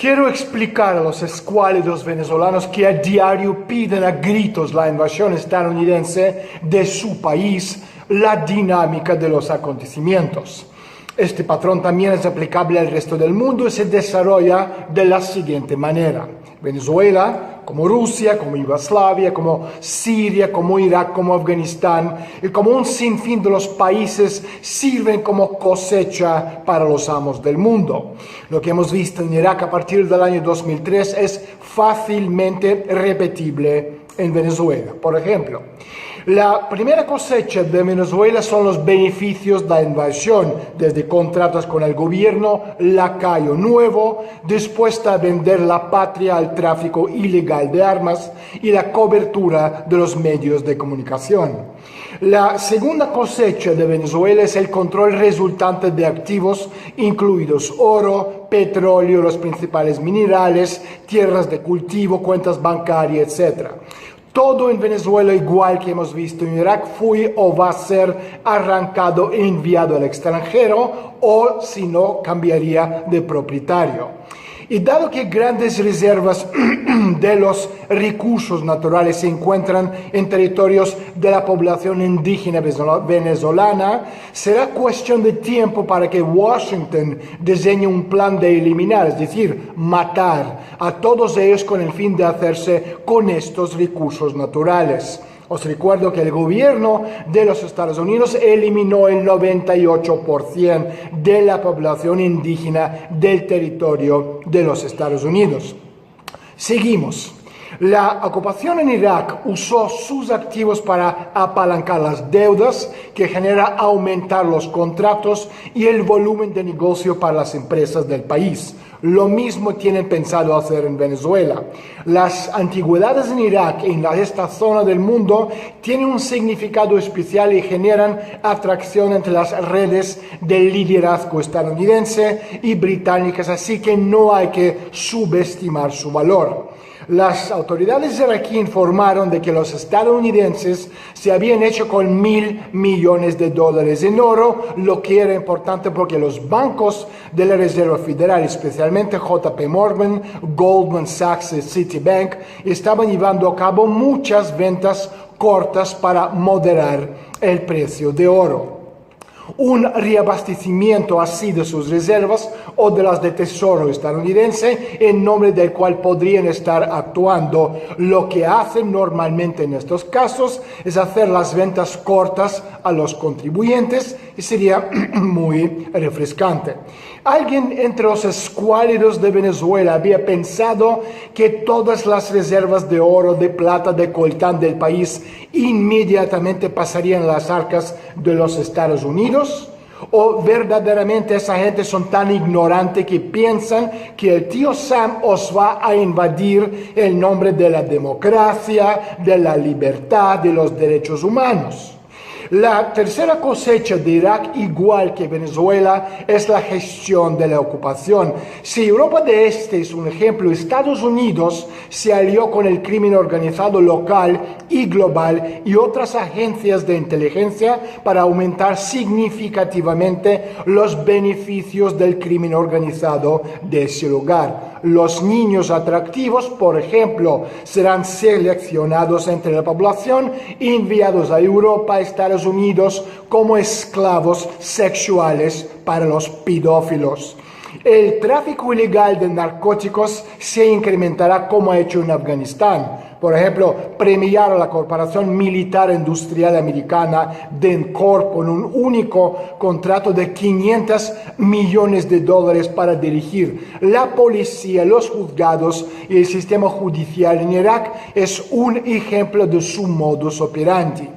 Quiero explicar a los escuálidos venezolanos que a diario piden a gritos la invasión estadounidense de su país, la dinámica de los acontecimientos. Este patrón también es aplicable al resto del mundo y se desarrolla de la siguiente manera. Venezuela, como Rusia, como Yugoslavia, como Siria, como Irak, como Afganistán y como un sinfín de los países sirven como cosecha para los amos del mundo. Lo que hemos visto en Irak a partir del año 2003 es fácilmente repetible en Venezuela. Por ejemplo, la primera cosecha de Venezuela son los beneficios de la invasión, desde contratos con el gobierno, lacayo nuevo, dispuesta a vender la patria al tráfico ilegal de armas y la cobertura de los medios de comunicación. La segunda cosecha de Venezuela es el control resultante de activos, incluidos oro, petróleo, los principales minerales, tierras de cultivo, cuentas bancarias, etc. Todo en Venezuela, igual que hemos visto en Irak, fue o va a ser arrancado e enviado al extranjero, o si no, cambiaría de propietario. Y dado que grandes reservas de los recursos naturales se encuentran en territorios de la población indígena venezolana, será cuestión de tiempo para que Washington diseñe un plan de eliminar, es decir, matar a todos ellos con el fin de hacerse con estos recursos naturales. Os recuerdo que el gobierno de los Estados Unidos eliminó el 98% de la población indígena del territorio de los Estados Unidos. Seguimos. La ocupación en Irak usó sus activos para apalancar las deudas, que genera aumentar los contratos y el volumen de negocio para las empresas del país. Lo mismo tienen pensado hacer en Venezuela. Las antigüedades en Irak y en esta zona del mundo tienen un significado especial y generan atracción entre las redes del liderazgo estadounidense y británicas, así que no hay que subestimar su valor. Las autoridades iraquíes informaron de que los estadounidenses se habían hecho con $1.000 millones en oro, lo que era importante porque los bancos de la Reserva Federal, especialmente JP Morgan, Goldman Sachs y Citibank, estaban llevando a cabo muchas ventas cortas para moderar el precio de oro. Un reabastecimiento así de sus reservas o de las del Tesoro estadounidense, en nombre del cual podrían estar actuando. Lo que hacen normalmente en estos casos es hacer las ventas cortas a los contribuyentes y sería muy refrescante. Alguien entre los escuálidos de Venezuela había pensado que todas las reservas de oro, de plata, de coltán del país inmediatamente pasarían a las arcas de los Estados Unidos. ¿O verdaderamente esa gente son tan ignorante que piensan que el tío Sam os va a invadir en nombre de la democracia, de la libertad, de los derechos humanos? La tercera cosecha de Irak, igual que Venezuela, es la gestión de la ocupación. Si Europa de Este es un ejemplo, Estados Unidos se alió con el crimen organizado local y global y otras agencias de inteligencia para aumentar significativamente los beneficios del crimen organizado de ese lugar. Los niños atractivos, por ejemplo, serán seleccionados entre la población y enviados a Europa, Estados Unidos, como esclavos sexuales para los pedófilos. El tráfico ilegal de narcóticos se incrementará como ha hecho en Afganistán. Por ejemplo, premiar a la Corporación Militar Industrial Americana, DENCORP, con un único contrato de $500 millones para dirigir la policía, los juzgados y el sistema judicial en Irak es un ejemplo de su modus operandi.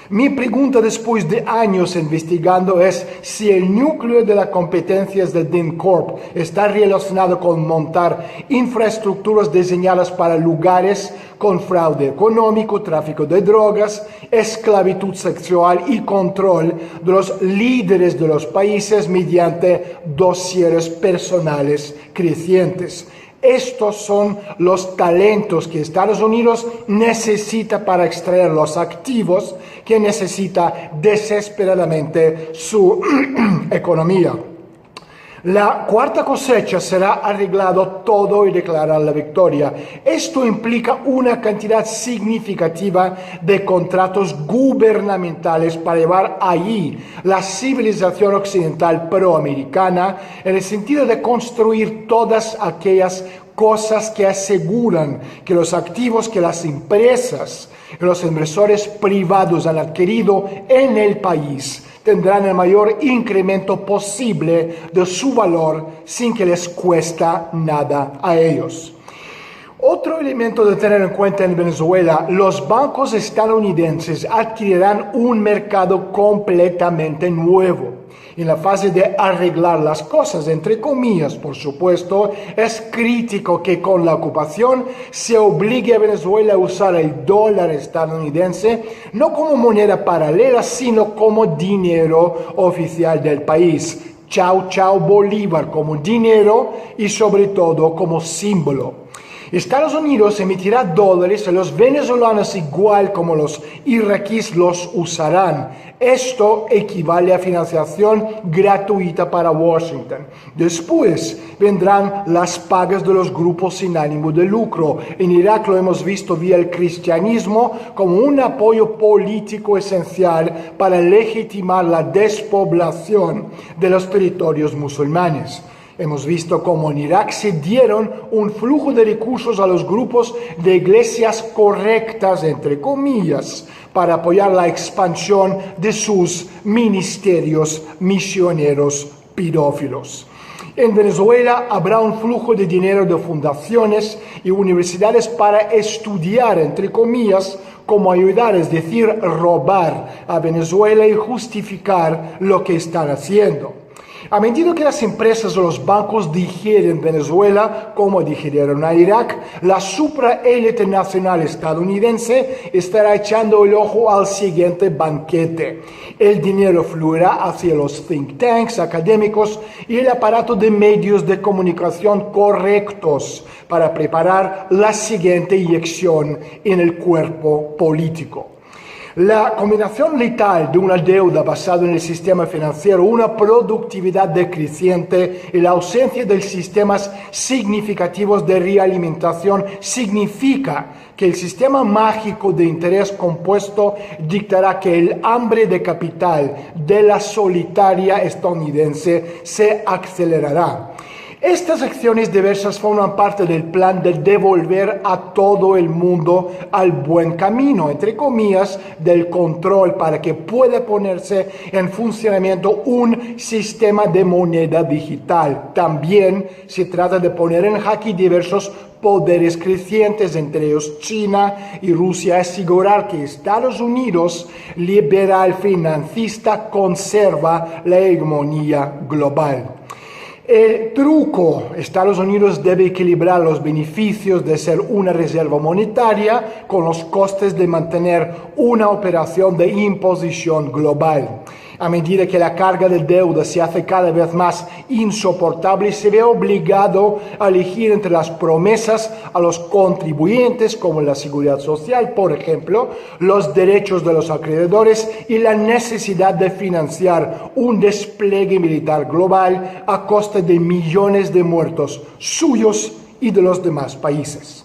Mi pregunta después de años investigando es si el núcleo de las competencias de DENCORP está relacionado con montar infraestructuras diseñadas para lugares con fraude económico, tráfico de drogas, esclavitud sexual y control de los líderes de los países mediante dosieres personales crecientes. Estos son los talentos que Estados Unidos necesita para extraer los activos que necesita desesperadamente su economía. La cuarta cosecha será arreglado todo y declarar la victoria. Esto implica una cantidad significativa de contratos gubernamentales para llevar allí la civilización occidental proamericana en el sentido de construir todas aquellas cosas que aseguran que los activos que las empresas y los inversores privados han adquirido en el país tendrán el mayor incremento posible de su valor sin que les cuesta nada a ellos. Otro elemento de tener en cuenta en Venezuela, los bancos estadounidenses adquirirán un mercado completamente nuevo. En la fase de arreglar las cosas, entre comillas, por supuesto, es crítico que con la ocupación se obligue a Venezuela a usar el dólar estadounidense no como moneda paralela, sino como dinero oficial del país. Chao, chao Bolívar como dinero y sobre todo como símbolo. Estados Unidos emitirá dólares y los venezolanos, igual como los iraquíes, los usarán. Esto equivale a financiación gratuita para Washington. Después vendrán las pagas de los grupos sin ánimo de lucro. En Irak lo hemos visto vía el cristianismo como un apoyo político esencial para legitimar la despoblación de los territorios musulmanes. Hemos visto cómo en Irak se dieron un flujo de recursos a los grupos de iglesias correctas, entre comillas, para apoyar la expansión de sus ministerios misioneros pedófilos. En Venezuela habrá un flujo de dinero de fundaciones y universidades para estudiar, entre comillas, cómo ayudar, es decir, robar a Venezuela y justificar lo que están haciendo. A medida que las empresas o los bancos digieren Venezuela, como digirieron a Irak, la supraélite nacional estadounidense estará echando el ojo al siguiente banquete. El dinero fluirá hacia los think tanks académicos y el aparato de medios de comunicación correctos para preparar la siguiente inyección en el cuerpo político. La combinación letal de una deuda basada en el sistema financiero, una productividad decreciente y la ausencia de sistemas significativos de realimentación significa que el sistema mágico de interés compuesto dictará que el hambre de capital de la solitaria estadounidense se acelerará. Estas acciones diversas forman parte del plan de devolver a todo el mundo al buen camino, entre comillas, del control para que pueda ponerse en funcionamiento un sistema de moneda digital. También se trata de poner en jaque diversos poderes crecientes, entre ellos China y Rusia, asegurar que Estados Unidos, liberal financista, conserva la hegemonía global. El truco: Estados Unidos debe equilibrar los beneficios de ser una reserva monetaria con los costes de mantener una operación de imposición global. A medida que la carga de deuda se hace cada vez más insoportable, se ve obligado a elegir entre las promesas a los contribuyentes, como la seguridad social, por ejemplo, los derechos de los acreedores y la necesidad de financiar un despliegue militar global a costa de millones de muertos suyos y de los demás países.